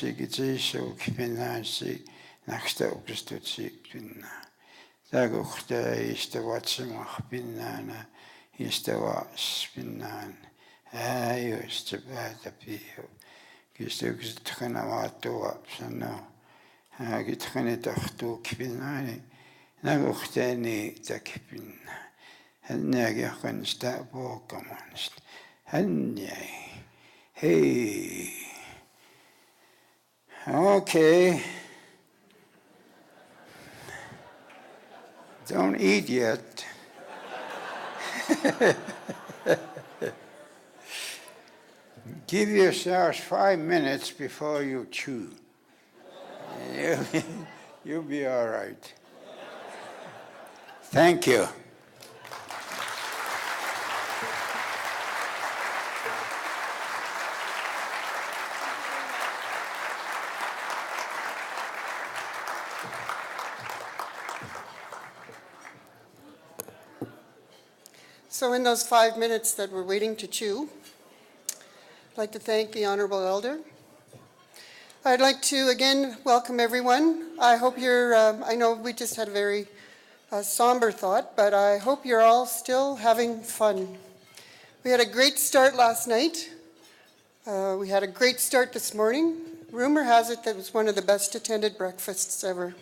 sigitisiu kipinaasi naksta ukstutsik pinna. Taguhta istavatsimah pinnana istavas pinnan. Just päätä piihu. Kistä yksettkänavaatua sanoo. Kitkäni tahtuu kipinaani. Naguhtani takipinna. Hän jäi sitä puokamanista. Hän jäi. Hei. Okay. Don't eat yet. Give yourselves 5 minutes before you chew. You'll be all right. Thank you. So in those 5 minutes that we're waiting to chew, I'd like to thank the Honourable Elder. I'd like to again welcome everyone. I hope you're, I know we just had a very somber thought, but I hope you're all still having fun. We had a great start last night. We had a great start this morning. Rumor has it that it was one of the best attended breakfasts ever.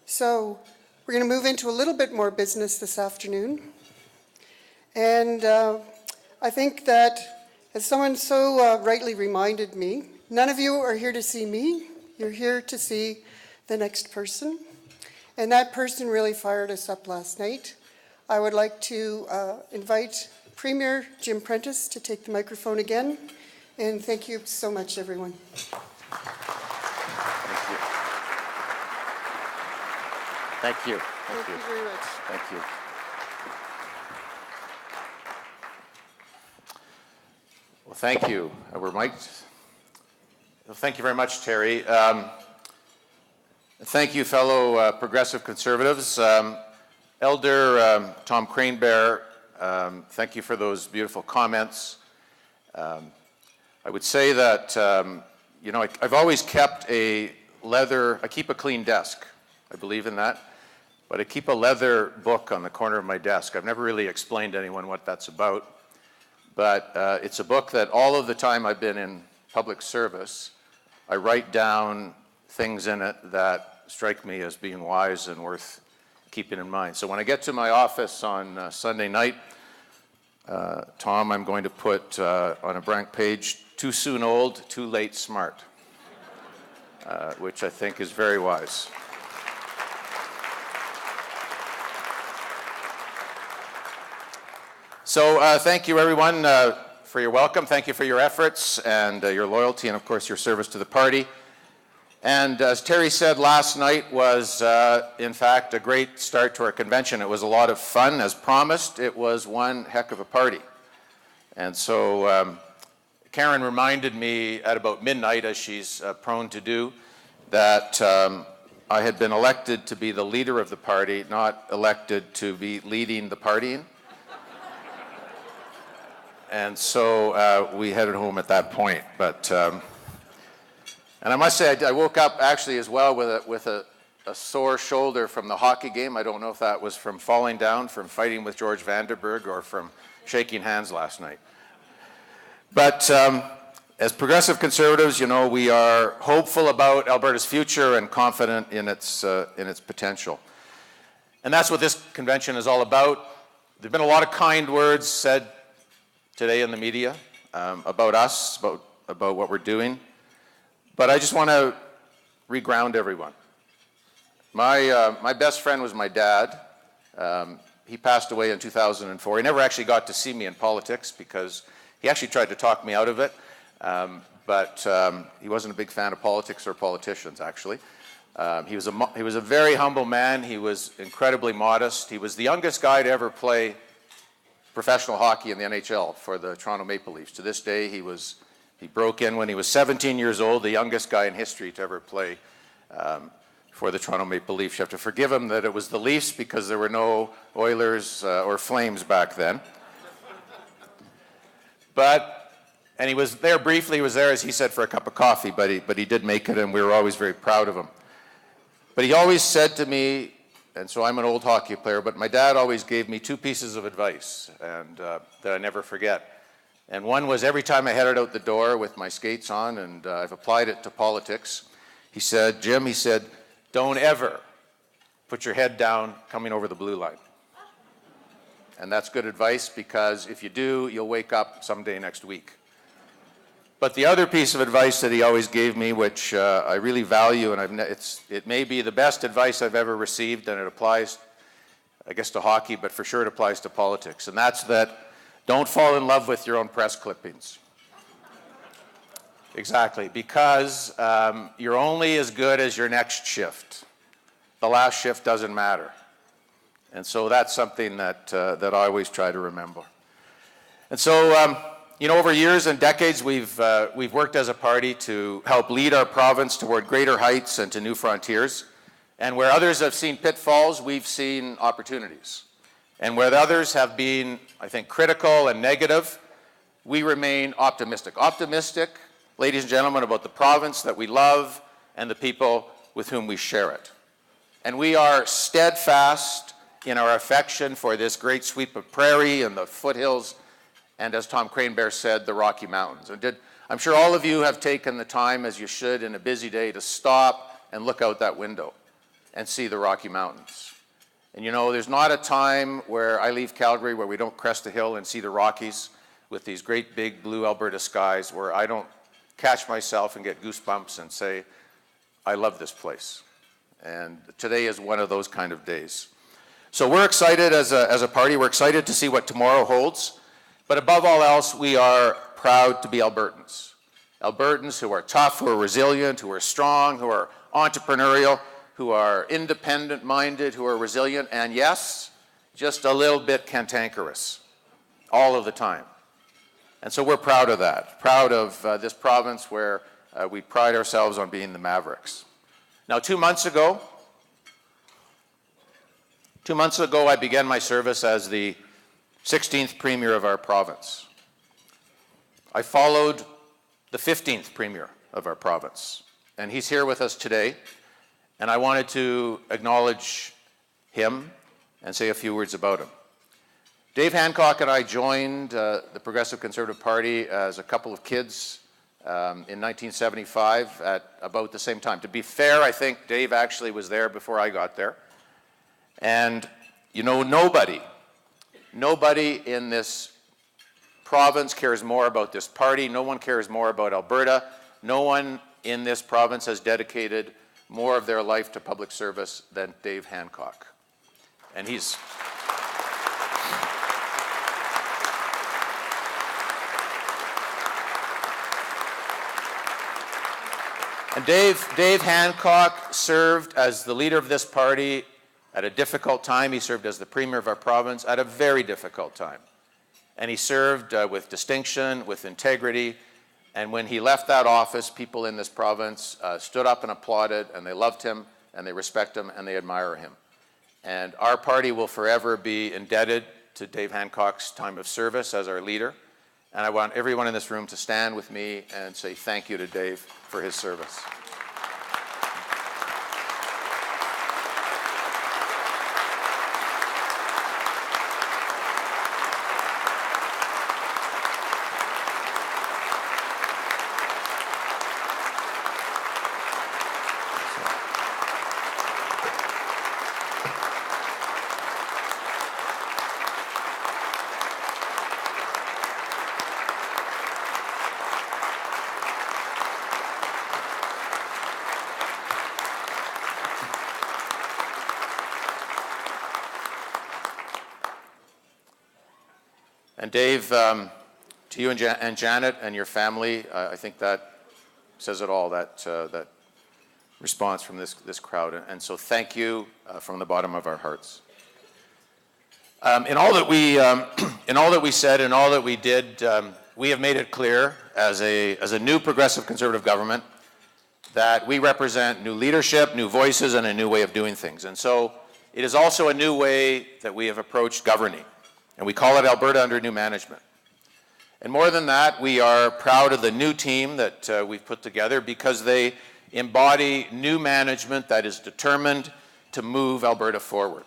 So we're going to move into a little bit more business this afternoon. And I think that, as someone so rightly reminded me, none of you are here to see me. You're here to see the next person. And that person really fired us up last night. I would like to invite Premier Jim Prentice to take the microphone again. And thank you so much, everyone. Thank you. Thank you very much. Thank you. Well, thank you. We're mic'd. Well, thank you very much, Terry. Thank you, fellow progressive conservatives. Elder Tom Cranebear, thank you for those beautiful comments. I would say that, you know, I've always kept I keep a clean desk. I believe in that. But I keep a leather book on the corner of my desk. I've never really explained to anyone what that's about. But it's a book that all of the time I've been in public service, I write down things in it that strike me as being wise and worth keeping in mind. So when I get to my office on Sunday night, Tom, I'm going to put on a blank page, too soon old, too late smart, which I think is very wise. So thank you, everyone, for your welcome. Thank you for your efforts and your loyalty and, of course, your service to the party. And as Terry said, last night was, in fact, a great start to our convention. It was a lot of fun. As promised, it was one heck of a party. And so Karen reminded me at about midnight, as she's prone to do, that I had been elected to be the leader of the party, not elected to be leading the partying. And so we headed home at that point. But, and I must say, I woke up actually as well with a sore shoulder from the hockey game. I don't know if that was from falling down, from fighting with George Vanderberg, or from shaking hands last night. But as progressive conservatives, you know, we are hopeful about Alberta's future and confident in its potential. And that's what this convention is all about. There have been a lot of kind words said today in the media about us, about what we're doing. But I just want to reground everyone. My best friend was my dad. He passed away in 2004. He never actually got to see me in politics because he actually tried to talk me out of it. But he wasn't a big fan of politics or politicians, actually. He was a very humble man. He was incredibly modest. He was the youngest guy to ever play professional hockey in the NHL for the Toronto Maple Leafs. To this day, he broke in when he was 17 years old, the youngest guy in history to ever play for the Toronto Maple Leafs. You have to forgive him that it was the Leafs because there were no Oilers or Flames back then. But And he was there briefly. He was there, as he said, for a cup of coffee, but he did make it, and we were always very proud of him. But he always said to me, and so I'm an old hockey player, but my dad always gave me two pieces of advice and that I never forget. And one was every time I headed out the door with my skates on, and I've applied it to politics, he said, Jim, he said, don't ever put your head down coming over the blue line. And that's good advice, because if you do, you'll wake up someday next week. But the other piece of advice that he always gave me, which I really value, and it may be the best advice I've ever received, and it applies, I guess, to hockey, but for sure it applies to politics, and that's that don't fall in love with your own press clippings. Exactly, because you're only as good as your next shift. The last shift doesn't matter. And so that's something that I always try to remember. And so, over years and decades, we've worked as a party to help lead our province toward greater heights and to new frontiers. And where others have seen pitfalls, we've seen opportunities. And where the others have been, I think, critical and negative, we remain optimistic. Optimistic, ladies and gentlemen, about the province that we love and the people with whom we share it. And we are steadfast in our affection for this great sweep of prairie and the foothills, and as Tom Cranebear said, the Rocky Mountains. I'm sure all of you have taken the time, as you should in a busy day, to stop and look out that window and see the Rocky Mountains. And there's not a time where I leave Calgary where we don't crest a hill and see the Rockies with these great big blue Alberta skies where I don't catch myself and get goosebumps and say, I love this place. And today is one of those kind of days. So we're excited as a party. We're excited to see what tomorrow holds. But above all else, we are proud to be Albertans. Albertans who are tough, who are resilient, who are strong, who are entrepreneurial, who are independent-minded, who are resilient, and yes, just a little bit cantankerous, all of the time. And so we're proud of that, proud of this province where we pride ourselves on being the Mavericks. Now, 2 months ago, I began my service as the 16th Premier of our province. I followed the 15th Premier of our province, and he's here with us today, and I wanted to acknowledge him and say a few words about him. Dave Hancock and I joined the Progressive Conservative Party as a couple of kids in 1975 at about the same time. To be fair, I think Dave actually was there before I got there. And nobody in this province cares more about this party. No one cares more about Alberta. No one in this province has dedicated more of their life to public service than Dave Hancock. And he's... And Dave Hancock served as the leader of this party at a difficult time. He served as the Premier of our province at a very difficult time. And he served with distinction, with integrity. And when he left that office, people in this province stood up and applauded, and they loved him, and they respect him, and they admire him. And our party will forever be indebted to Dave Hancock's time of service as our leader. And I want everyone in this room to stand with me and say thank you to Dave for his service. And Dave, to you and Janet and your family, I think that says it all, that response from this crowd. And so thank you from the bottom of our hearts. In all that we said and all that we did, we have made it clear as a new progressive conservative government that we represent new leadership, new voices, and a new way of doing things. And so it is also a new way that we have approached governing. And we call it Alberta under new management. And more than that, we are proud of the new team that we've put together because they embody new management that is determined to move Alberta forward.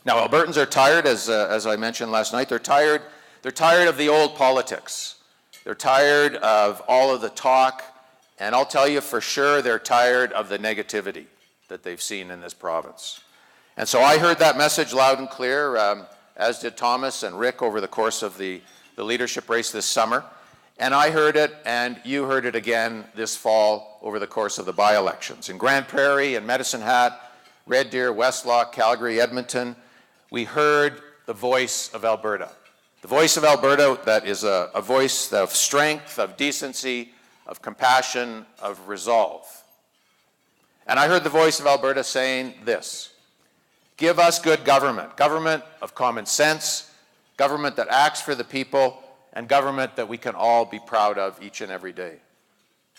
Now, Albertans are tired, as I mentioned last night. They're tired of the old politics. They're tired of all of the talk, and I'll tell you for sure they're tired of the negativity that they've seen in this province. And so I heard that message loud and clear, as did Thomas and Rick over the course of the leadership race this summer. And I heard it, and you heard it again this fall over the course of the by-elections. In Grande Prairie and Medicine Hat, Red Deer, Westlock, Calgary, Edmonton, we heard the voice of Alberta. The voice of Alberta that is a voice of strength, of decency, of compassion, of resolve. And I heard the voice of Alberta saying this: give us good government, government of common sense, government that acts for the people, and government that we can all be proud of each and every day.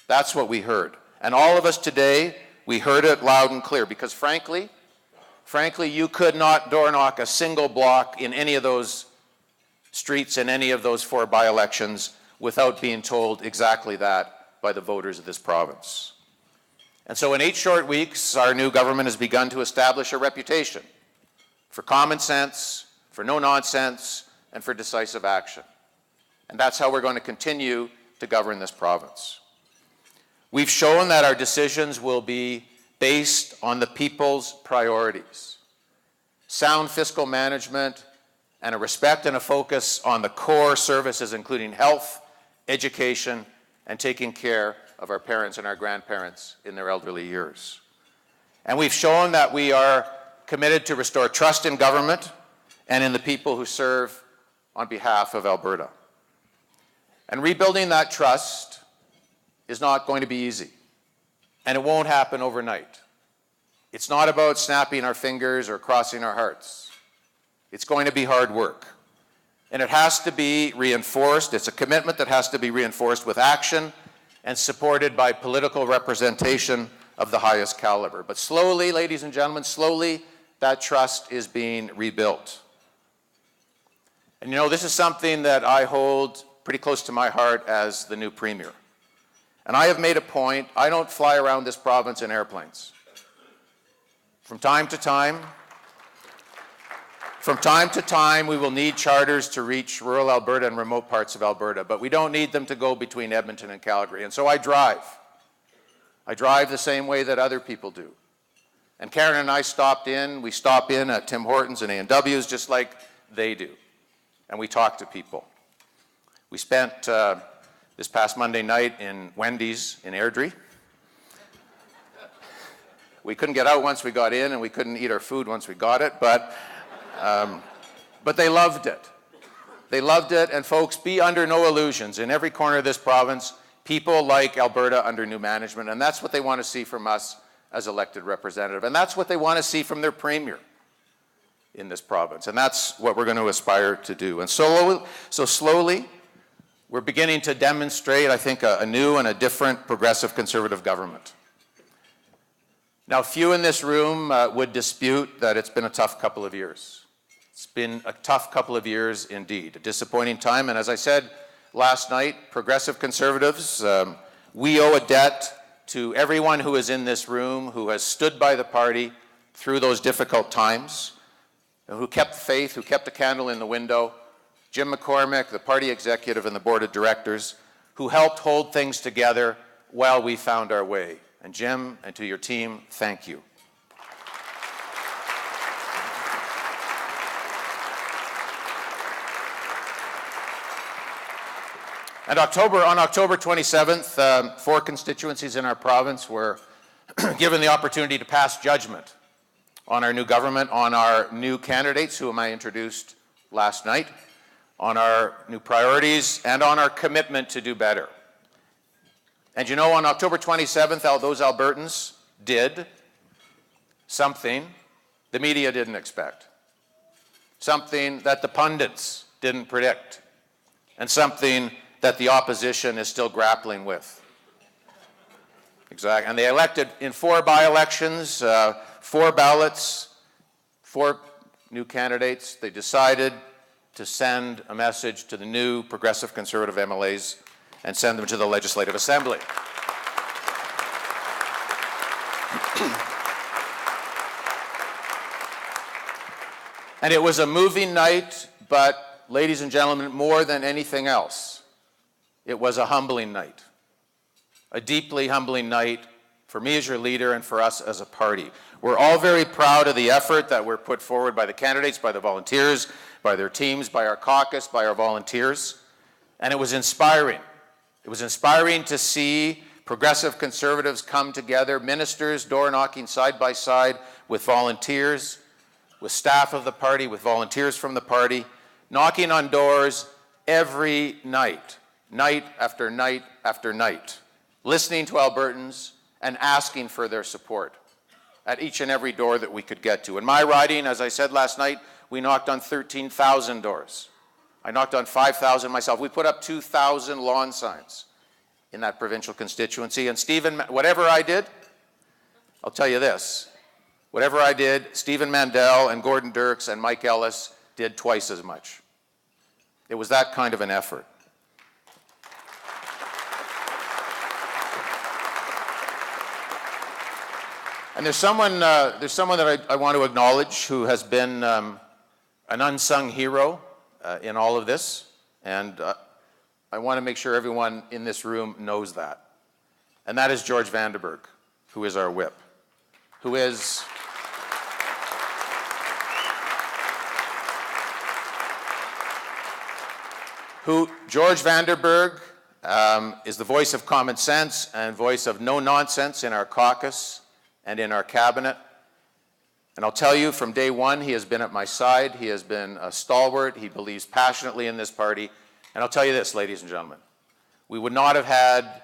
That's what we heard. And all of us today, we heard it loud and clear because frankly, you could not door knock a single block in any of those streets in any of those 4 by-elections without being told exactly that by the voters of this province. And so in 8 short weeks, our new government has begun to establish a reputation for common sense, for no nonsense, and for decisive action. And that's how we're going to continue to govern this province. We've shown that our decisions will be based on the people's priorities. Sound fiscal management and a respect and a focus on the core services, including health, education, and taking care of our parents and our grandparents in their elderly years. And we've shown that we are committed to restore trust in government and in the people who serve on behalf of Alberta. And rebuilding that trust is not going to be easy, and it won't happen overnight. It's not about snapping our fingers or crossing our hearts. It's going to be hard work, and it has to be reinforced. It's a commitment that has to be reinforced with action and supported by political representation of the highest caliber. But slowly, ladies and gentlemen, slowly, that trust is being rebuilt. And you know, this is something that I hold pretty close to my heart as the new Premier. And I have made a point, I don't fly around this province in airplanes. From time to time, we will need charters to reach rural Alberta and remote parts of Alberta, but we don't need them to go between Edmonton and Calgary. And so I drive. I drive the same way that other people do. And Karen and I we stop in at Tim Hortons and A&W's just like they do. And we talk to people. We spent this past Monday night in Wendy's in Airdrie. We couldn't get out once we got in, and we couldn't eat our food once we got it, but they loved it. They loved it, and folks, be under no illusions. In every corner of this province, people like Alberta under new management, and that's what they want to see from us as elected representative, and that's what they want to see from their Premier in this province, and that's what we're going to aspire to do. And so slowly, we're beginning to demonstrate, I think, a new and a different progressive conservative government. Now, few in this room would dispute that it's been a tough couple of years. It's been a tough couple of years indeed, a disappointing time. And as I said last night, progressive conservatives, we owe a debt to everyone who is in this room, who has stood by the party through those difficult times, who kept faith, who kept a candle in the window. Jim McCormick, the party executive and the board of directors, who helped hold things together while we found our way. And Jim, and to your team, thank you. And on October 27th, 4 constituencies in our province were given the opportunity to pass judgment on our new government, on our new candidates, whom I introduced last night, on our new priorities, and on our commitment to do better. And you know, on October 27th, those Albertans did something the media didn't expect, something that the pundits didn't predict, and something that the opposition is still grappling with. Exactly. And they elected in 4 by-elections, 4 ballots, 4 new candidates. They decided to send a message to the new Progressive Conservative MLAs and send them to the Legislative Assembly. And it was a moving night, but, ladies and gentlemen, more than anything else, it was a humbling night. A deeply humbling night for me as your leader and for us as a party. We're all very proud of the effort that were put forward by the candidates, by the volunteers, by their teams, by our caucus, by our volunteers. And it was inspiring. It was inspiring to see Progressive Conservatives come together, ministers door knocking side by side with volunteers, with staff of the party, with volunteers from the party, knocking on doors every night, night after night after night, listening to Albertans and asking for their support at each and every door that we could get to. In my riding, as I said last night, we knocked on 13,000 doors. I knocked on 5,000 myself. We put up 2,000 lawn signs in that provincial constituency. And Stephen, whatever I did, I'll tell you this, whatever I did, Stephen Mandel and Gordon Dirks and Mike Ellis did twice as much. It was that kind of an effort. And there's someone that I want to acknowledge who has been an unsung hero in all of this, and I want to make sure everyone in this room knows that. And that is George Vandenberg, who is our whip, who is George Vandenberg is the voice of common sense and voice of no nonsense in our caucus and in our cabinet. And I'll tell you, from day one, he has been at my side. He has been a stalwart. He believes passionately in this party. And I'll tell you this, ladies and gentlemen, we would not have had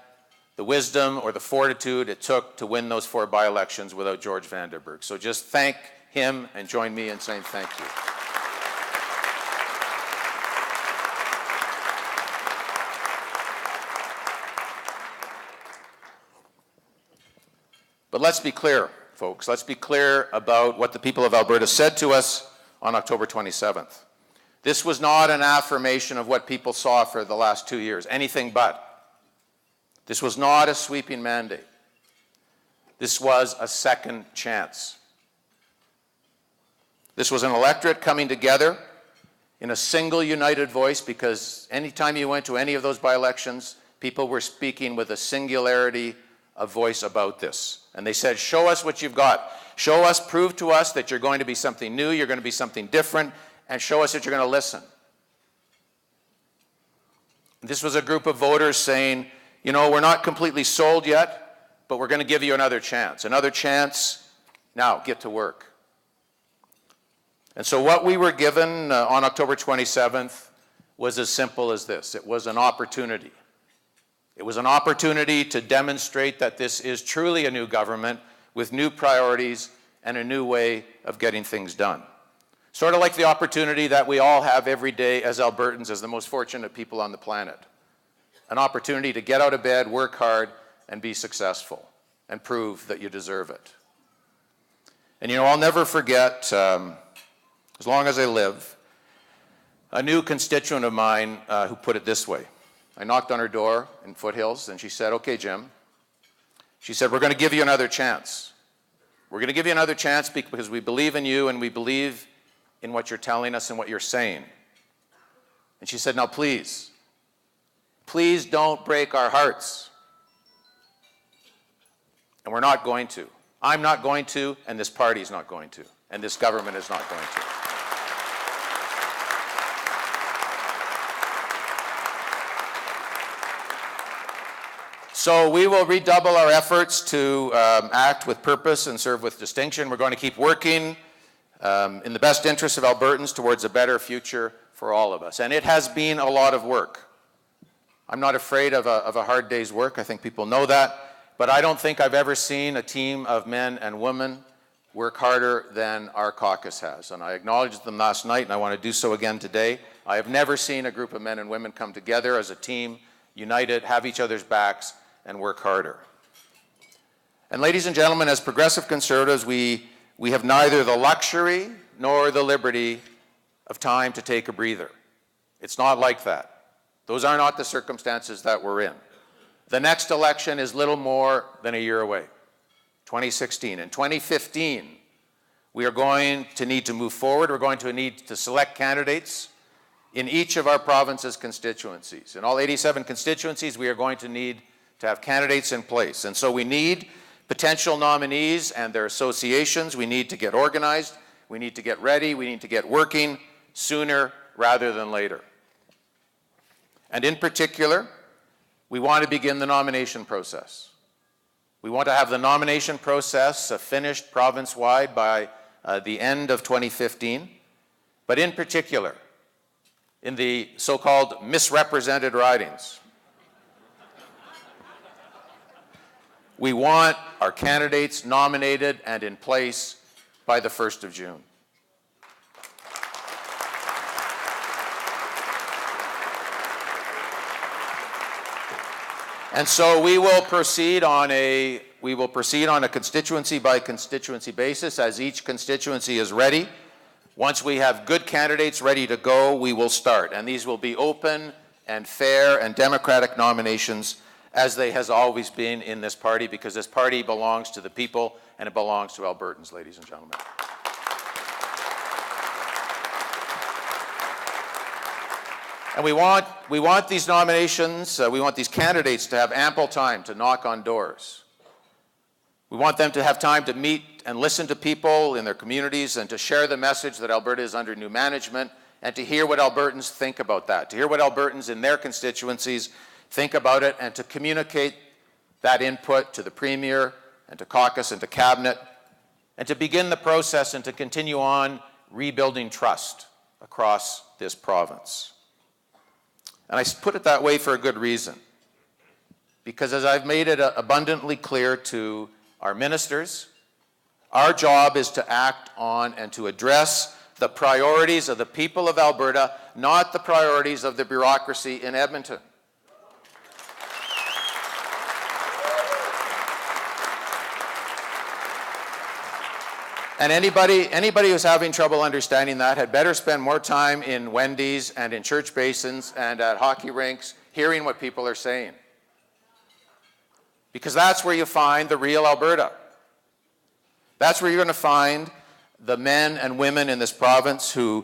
the wisdom or the fortitude it took to win those 4 by-elections without George Vandenberg. So just thank him and join me in saying thank you. But let's be clear, folks. Let's be clear about what the people of Alberta said to us on October 27th. This was not an affirmation of what people saw for the last 2 years, anything but. This was not a sweeping mandate. This was a second chance. This was an electorate coming together in a single united voice, because anytime you went to any of those by-elections, people were speaking with a singularity of voice about this. And they said, show us what you've got. Show us, prove to us that you're going to be something new, you're going to be something different, and show us that you're going to listen. This was a group of voters saying, you know, we're not completely sold yet, but we're going to give you another chance. Another chance, now get to work. And so what we were given on October 27th was as simple as this. It was an opportunity. It was an opportunity to demonstrate that this is truly a new government with new priorities and a new way of getting things done. Sort of like the opportunity that we all have every day as Albertans, as the most fortunate people on the planet. An opportunity to get out of bed, work hard, and be successful, and prove that you deserve it. And you know, I'll never forget, as long as I live, a new constituent of mine who put it this way. I knocked on her door in Foothills, and she said, okay, Jim. She said, we're going to give you another chance. We're going to give you another chance because we believe in you and we believe in what you're telling us and what you're saying. And she said, now please don't break our hearts. And we're not going to. I'm not going to, and this party's not going to, and this government is not going to. So we will redouble our efforts to act with purpose and serve with distinction. We're going to keep working in the best interest of Albertans towards a better future for all of us. And it has been a lot of work. I'm not afraid of a hard day's work. I think people know that. But I don't think I've ever seen a team of men and women work harder than our caucus has. And I acknowledged them last night, and I want to do so again today. I have never seen a group of men and women come together as a team, united, have each other's backs, and work harder. And ladies and gentlemen, as Progressive Conservatives, we have neither the luxury nor the liberty of time to take a breather. It's not like that. Those are not the circumstances that we're in. The next election is little more than a year away, 2016. In 2015, we are going to need to move forward. We're going to need to select candidates in each of our province's constituencies. In all 87 constituencies, we are going to need to have candidates in place. And so we need potential nominees and their associations. We need to get organized. We need to get ready. We need to get working sooner rather than later. And in particular, we want to begin the nomination process. We want to have the nomination process finished province-wide by the end of 2015, but in particular, in the so-called misrepresented ridings, we want our candidates nominated and in place by the 1st of June. And so we will proceed on a constituency by constituency basis as each constituency is ready. Once we have good candidates ready to go, we will start. And these will be open and fair and democratic nominations, as they has always been in this party, because this party belongs to the people and it belongs to Albertans, ladies and gentlemen. And we want these nominations, we want these candidates to have ample time to knock on doors. We want them to have time to meet and listen to people in their communities and to share the message that Alberta is under new management, and to hear what Albertans think about that, to hear what Albertans in their constituencies think about it, and to communicate that input to the Premier and to caucus and to Cabinet, and to begin the process and to continue on rebuilding trust across this province. And I put it that way for a good reason, because as I've made it abundantly clear to our ministers, our job is to act on and to address the priorities of the people of Alberta, not the priorities of the bureaucracy in Edmonton. And anybody who's having trouble understanding that had better spend more time in Wendy's and in church basins and at hockey rinks hearing what people are saying. Because that's where you find the real Alberta. That's where you're going to find the men and women in this province who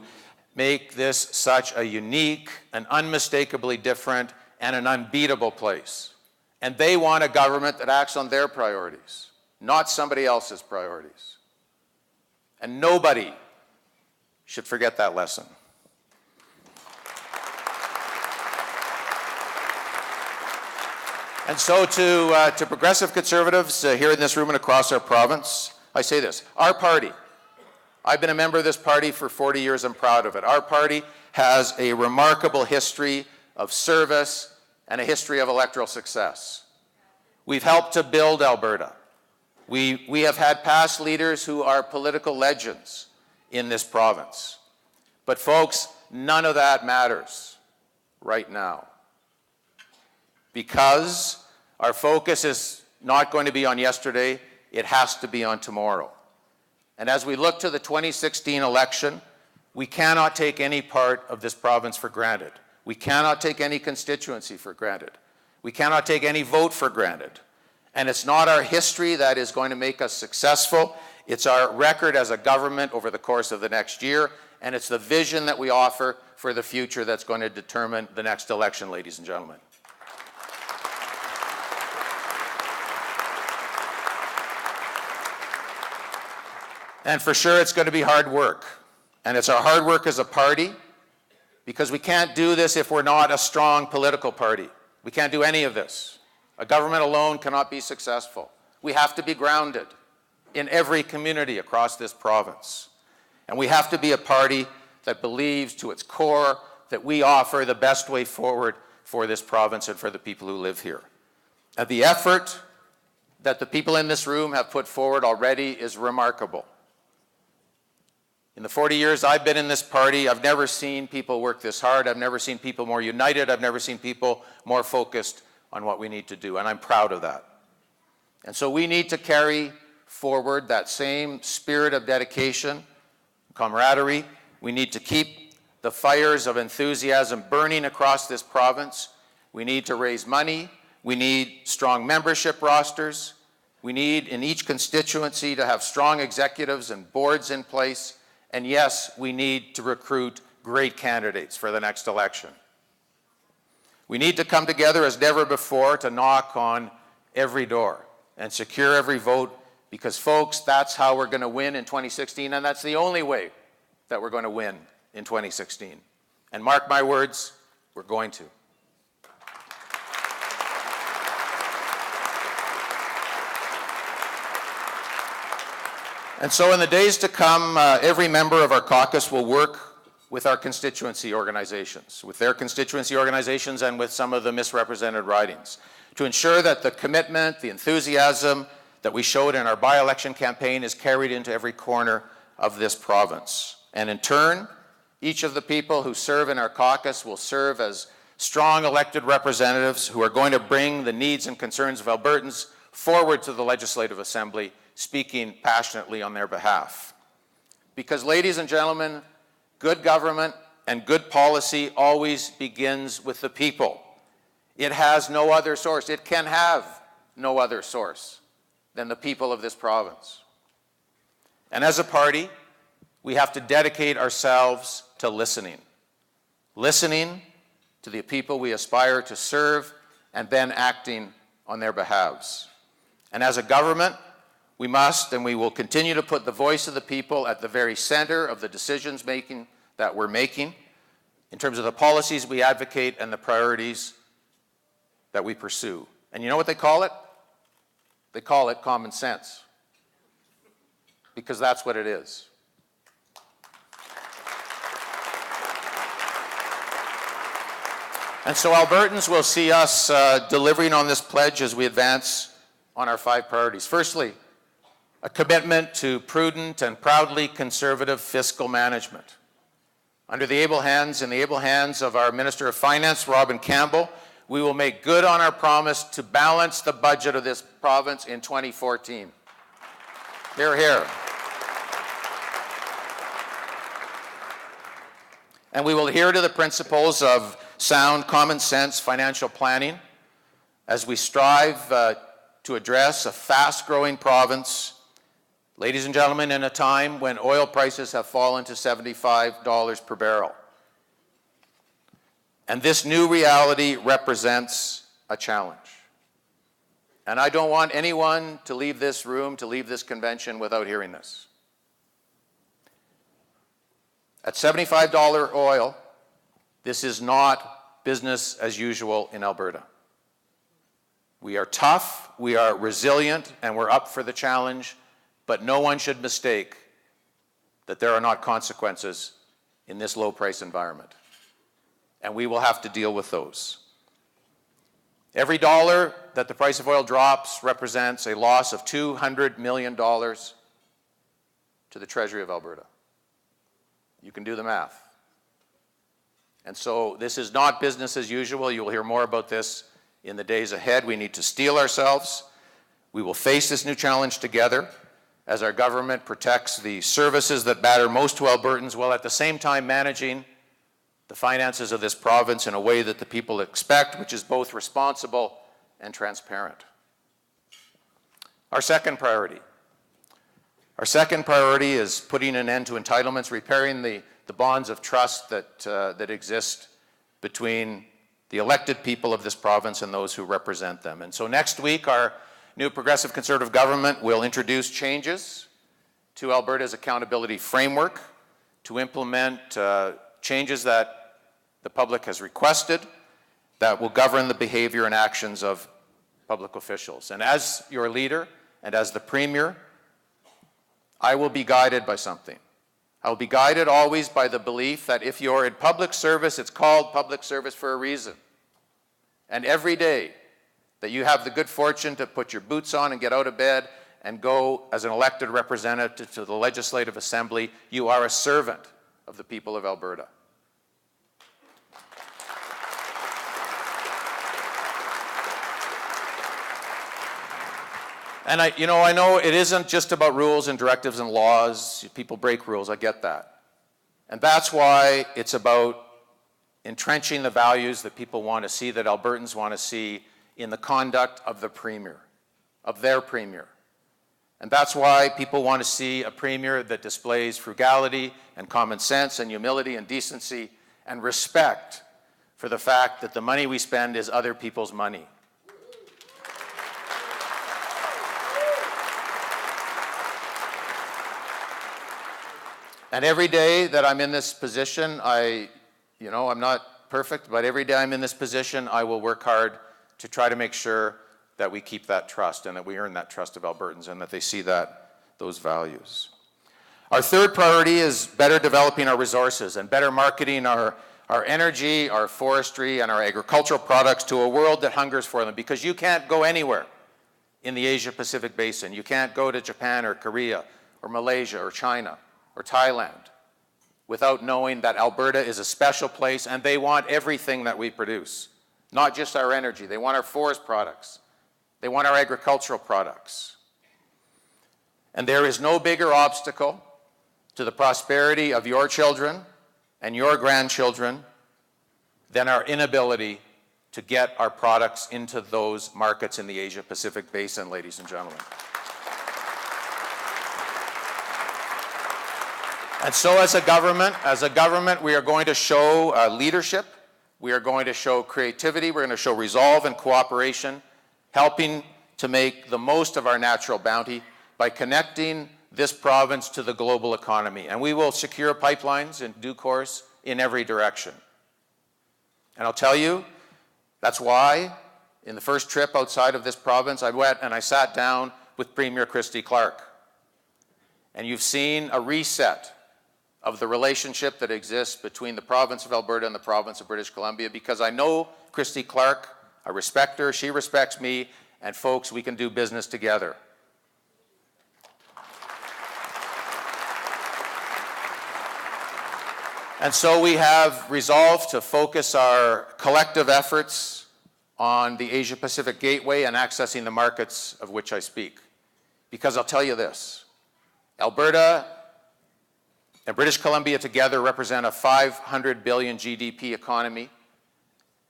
make this such a unique and unmistakably different and an unbeatable place. And they want a government that acts on their priorities, not somebody else's priorities. And nobody should forget that lesson. And so to progressive conservatives here in this room and across our province, I say this: our party, I've been a member of this party for 40 years, I'm proud of it. Our party has a remarkable history of service and a history of electoral success. We've helped to build Alberta. We have had past leaders who are political legends in this province. But folks, none of that matters right now, because our focus is not going to be on yesterday, it has to be on tomorrow. And as we look to the 2016 election, we cannot take any part of this province for granted. We cannot take any constituency for granted. We cannot take any vote for granted. And it's not our history that is going to make us successful. It's our record as a government over the course of the next year, and it's the vision that we offer for the future that's going to determine the next election, ladies and gentlemen. And for sure, it's going to be hard work. And it's our hard work as a party, because we can't do this if we're not a strong political party. We can't do any of this. A government alone cannot be successful. We have to be grounded in every community across this province. And we have to be a party that believes to its core that we offer the best way forward for this province and for the people who live here. And the effort that the people in this room have put forward already is remarkable. In the 40 years I've been in this party, I've never seen people work this hard. I've never seen people more united. I've never seen people more focused on what we need to do, and I'm proud of that. And so we need to carry forward that same spirit of dedication, camaraderie. We need to keep the fires of enthusiasm burning across this province. We need to raise money. We need strong membership rosters. We need in each constituency to have strong executives and boards in place. And yes, we need to recruit great candidates for the next election. We need to come together as never before to knock on every door and secure every vote, because folks, that's how we're going to win in 2016, and that's the only way that we're going to win in 2016. And mark my words, we're going to. And so in the days to come, every member of our caucus will work with our constituency organizations, with their constituency organizations and with some of the misrepresented ridings, to ensure that the commitment, the enthusiasm that we showed in our by-election campaign is carried into every corner of this province. And in turn, each of the people who serve in our caucus will serve as strong elected representatives who are going to bring the needs and concerns of Albertans forward to the Legislative Assembly, speaking passionately on their behalf. Because, ladies and gentlemen, good government and good policy always begins with the people. It has no other source. It can have no other source than the people of this province. And as a party, we have to dedicate ourselves to listening. Listening to the people we aspire to serve and then acting on their behalves. And as a government, we must and we will continue to put the voice of the people at the very center of the decisions making that we're making in terms of the policies we advocate and the priorities that we pursue. And you know what they call it? They call it common sense. Because that's what it is. And so Albertans will see us delivering on this pledge as we advance on our 5 priorities. Firstly, a commitment to prudent and proudly conservative fiscal management. Under the able hands of our Minister of Finance, Robin Campbell, we will make good on our promise to balance the budget of this province in 2014. Hear, hear. And we will adhere to the principles of sound, common sense financial planning as we strive to address a fast-growing province, ladies and gentlemen, in a time when oil prices have fallen to $75 per barrel. And this new reality represents a challenge. And I don't want anyone to leave this room, to leave this convention without hearing this. At $75 oil, this is not business as usual in Alberta. We are tough, we are resilient, and we're up for the challenge, but no one should mistake that there are not consequences in this low-price environment. And we will have to deal with those. Every dollar that the price of oil drops represents a loss of $200 million to the Treasury of Alberta. You can do the math. And so this is not business as usual. You will hear more about this in the days ahead. We need to steel ourselves. We will face this new challenge together as our government protects the services that matter most to Albertans, while at the same time managing the finances of this province in a way that the people expect, which is both responsible and transparent. Our second priority is putting an end to entitlements, repairing the bonds of trust that exist between the elected people of this province and those who represent them. And so next week, our new Progressive Conservative government will introduce changes to Alberta's accountability framework to implement changes that the public has requested that will govern the behavior and actions of public officials. And as your leader and as the Premier, I will be guided by something. I will be guided always by the belief that if you're in public service, it's called public service for a reason. And every day that you have the good fortune to put your boots on and get out of bed and go as an elected representative to the Legislative Assembly, you are a servant of the people of Alberta. And I know it isn't just about rules and directives and laws. People break rules, I get that. And that's why it's about entrenching the values that people want to see, that Albertans want to see in the conduct of the Premier, of their Premier. And that's why people want to see a Premier that displays frugality and common sense and humility and decency and respect for the fact that the money we spend is other people's money. And every day that I'm in this position, I'm not perfect, but every day I'm in this position, I will work hard to try to make sure that we keep that trust and that we earn that trust of Albertans and that they see those values. Our third priority is better developing our resources and better marketing our energy, our forestry, and our agricultural products to a world that hungers for them, because you can't go anywhere in the Asia-Pacific basin. You can't go to Japan or Korea or Malaysia or China or Thailand without knowing that Alberta is a special place and they want everything that we produce, not just our energy. They want our forest products. They want our agricultural products. And there is no bigger obstacle to the prosperity of your children and your grandchildren than our inability to get our products into those markets in the Asia-Pacific basin, ladies and gentlemen. And so as a government, we are going to show leadership. We are going to show creativity. We're going to show resolve and cooperation, helping to make the most of our natural bounty by connecting this province to the global economy. And we will secure pipelines in due course in every direction. And I'll tell you, that's why in the first trip outside of this province, I went and I sat down with Premier Christy Clark. And you've seen a reset of the relationship that exists between the province of Alberta and the province of British Columbia, because I know Christy Clark, I respect her, she respects me, and folks, we can do business together. And so we have resolved to focus our collective efforts on the Asia-Pacific Gateway and accessing the markets of which I speak. Because I'll tell you this, Alberta and British Columbia together represent a 500 billion GDP economy,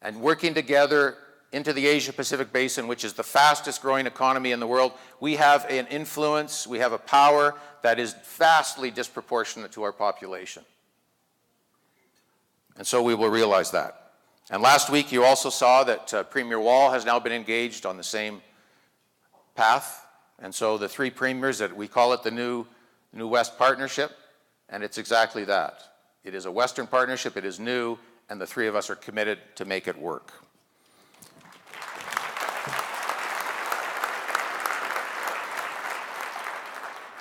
and working together into the Asia-Pacific basin, which is the fastest growing economy in the world, we have an influence, we have a power that is vastly disproportionate to our population. And so we will realize that. And last week you also saw that Premier Wall has now been engaged on the same path. And so the three premiers, that we call it the New West Partnership, and it's exactly that. It is a Western partnership, it is new, and the three of us are committed to make it work.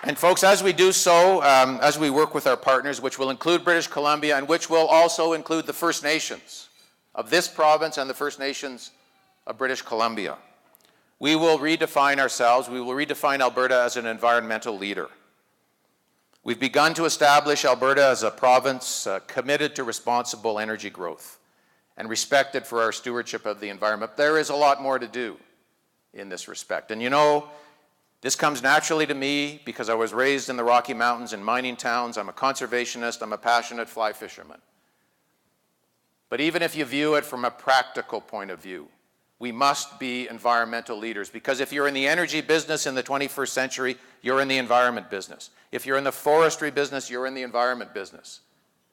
And folks, as we do so, as we work with our partners, which will include British Columbia and which will also include the First Nations of this province and the First Nations of British Columbia, we will redefine ourselves, we will redefine Alberta as an environmental leader. We've begun to establish Alberta as a province committed to responsible energy growth and respected for our stewardship of the environment. There is a lot more to do in this respect. And you know, this comes naturally to me because I was raised in the Rocky Mountains in mining towns. I'm a conservationist. I'm a passionate fly fisherman. But even if you view it from a practical point of view, we must be environmental leaders, because if you're in the energy business in the 21st century, you're in the environment business. If you're in the forestry business, you're in the environment business.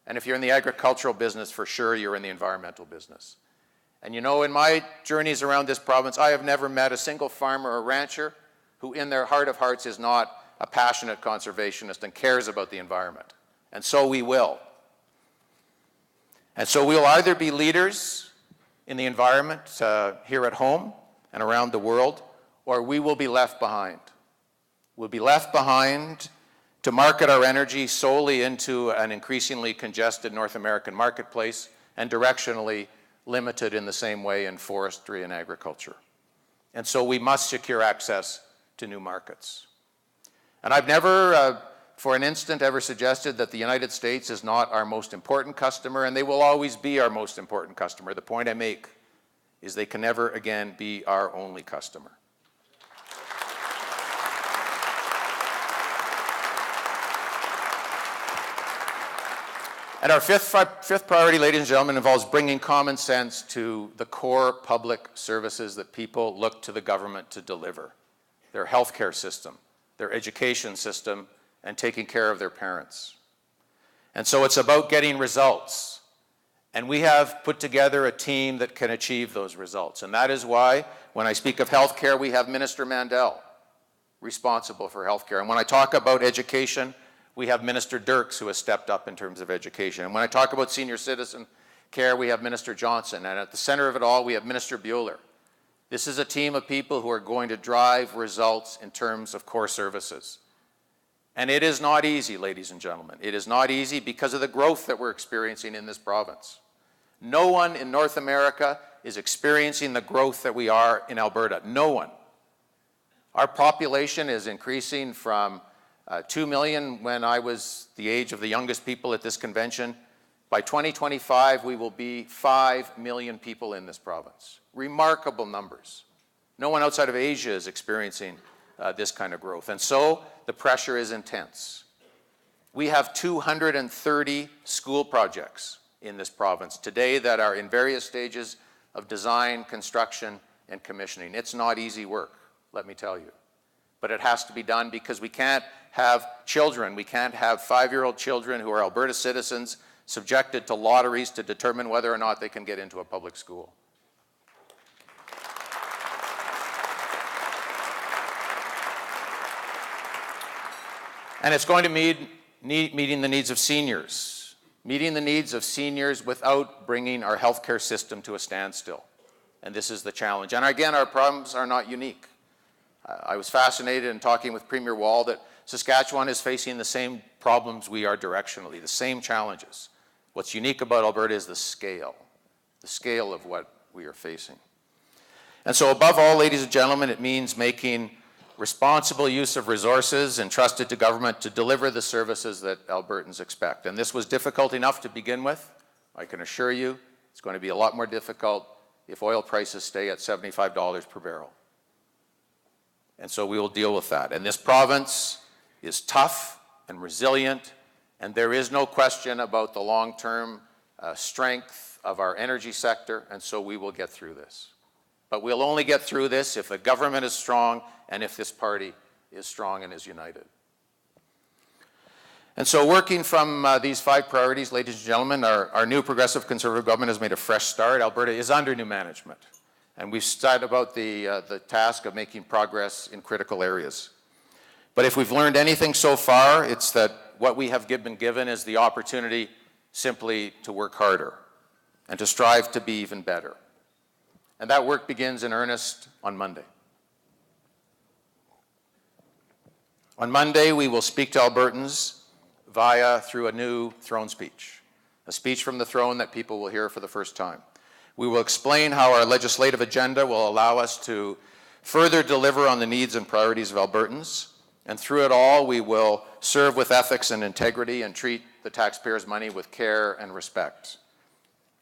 And if you're in the agricultural business, for sure, you're in the environmental business. And you know, in my journeys around this province, I have never met a single farmer or rancher who in their heart of hearts is not a passionate conservationist and cares about the environment. And so we will. And so we'll either be leaders in the environment here at home and around the world, or we will be left behind. We'll be left behind to market our energy solely into an increasingly congested North American marketplace and directionally limited in the same way in forestry and agriculture. And so we must secure access to new markets. And I've never, for an instant, ever suggested that the United States is not our most important customer, and they will always be our most important customer. The point I make is they can never again be our only customer. And our fifth priority, ladies and gentlemen, involves bringing common sense to the core public services that people look to the government to deliver: their healthcare system, their education system, and taking care of their parents. And so it's about getting results. And we have put together a team that can achieve those results. And that is why, when I speak of healthcare, we have Minister Mandel responsible for healthcare. And when I talk about education, we have Minister Dirks, who has stepped up in terms of education. And when I talk about senior citizen care, we have Minister Johnson. And at the center of it all, we have Minister Bueller. This is a team of people who are going to drive results in terms of core services. And it is not easy, ladies and gentlemen. It is not easy because of the growth that we're experiencing in this province. No one in North America is experiencing the growth that we are in Alberta. No one. Our population is increasing from 2 million when I was the age of the youngest people at this convention. By 2025, we will be 5 million people in this province. Remarkable numbers. No one outside of Asia is experiencing this kind of growth. And so the pressure is intense. We have 230 school projects in this province today that are in various stages of design, construction, and commissioning. It's not easy work, let me tell you. But it has to be done because we can't have children, we can't have 5-year-old children who are Alberta citizens subjected to lotteries to determine whether or not they can get into a public school. And it's going to mean meeting the needs of seniors, meeting the needs of seniors without bringing our healthcare system to a standstill. And this is the challenge. And again, our problems are not unique. I was fascinated in talking with Premier Wall that Saskatchewan is facing the same problems we are directionally, the same challenges. What's unique about Alberta is the scale of what we are facing. And so above all, ladies and gentlemen, it means making responsible use of resources entrusted to government to deliver the services that Albertans expect. And this was difficult enough to begin with. I can assure you it's going to be a lot more difficult if oil prices stay at $75 per barrel. And so we will deal with that. And this province is tough and resilient, and there is no question about the long-term strength of our energy sector, and so we will get through this. But we'll only get through this if the government is strong and if this party is strong and is united. And so working from these 5 priorities, ladies and gentlemen, our new Progressive Conservative government has made a fresh start. Alberta is under new management. And we've started about the task of making progress in critical areas. But if we've learned anything so far, it's that what we have been given is the opportunity simply to work harder and to strive to be even better. And that work begins in earnest on Monday. On Monday, we will speak to Albertans through a new throne speech, a speech from the throne that people will hear for the first time. We will explain how our legislative agenda will allow us to further deliver on the needs and priorities of Albertans. And through it all, we will serve with ethics and integrity and treat the taxpayers' money with care and respect.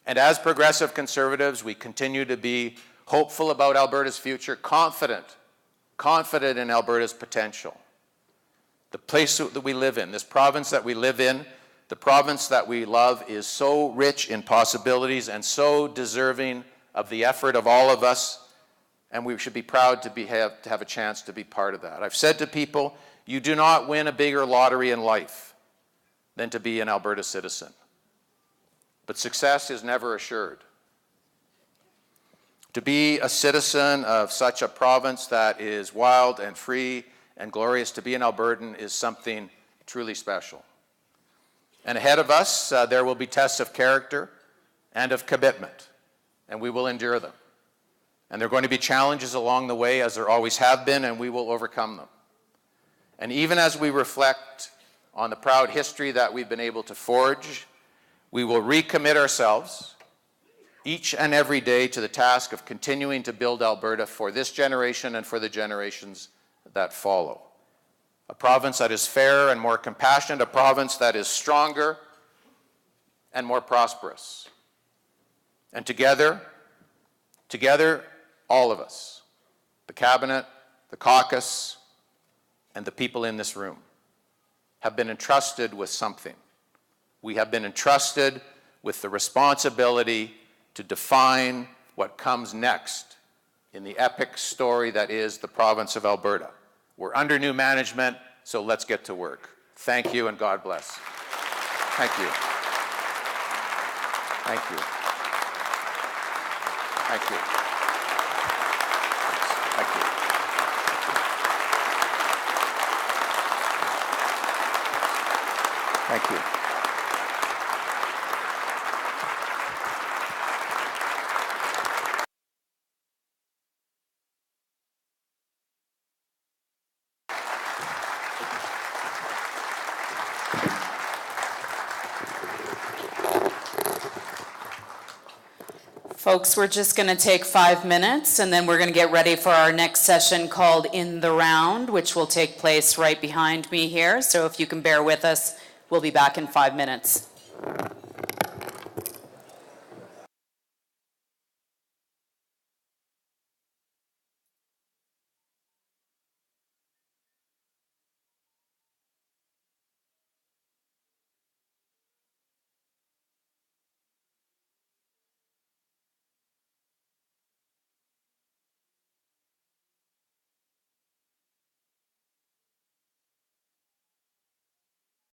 And as Progressive Conservatives, we continue to be hopeful about Alberta's future, confident in Alberta's potential. The place that we live in, this province that we live in, the province that we love is so rich in possibilities and so deserving of the effort of all of us, and we should be proud to have a chance to be part of that. I've said to people, you do not win a bigger lottery in life than to be an Alberta citizen. But success is never assured. To be a citizen of such a province that is wild and free and glorious, to be an Albertan is something truly special. And ahead of us, there will be tests of character and of commitment, and we will endure them. And there are going to be challenges along the way, as there always have been, and we will overcome them. And even as we reflect on the proud history that we've been able to forge, we will recommit ourselves each and every day to the task of continuing to build Alberta for this generation and for the generations that follow. A province that is fair and more compassionate, a province that is stronger and more prosperous. And together, all of us, the cabinet, the caucus, and the people in this room, have been entrusted with something, We have been entrusted with the responsibility to define what comes next in the epic story that is the province of Alberta. We're under new management, so let's get to work. Thank you and God bless. Thank you. Thank you. Thank you. Thank you. Thank you. Folks, we're just going to take 5 minutes and then we're going to get ready for our next session called In the Round, which will take place right behind me here. So if you can bear with us, we'll be back in 5 minutes.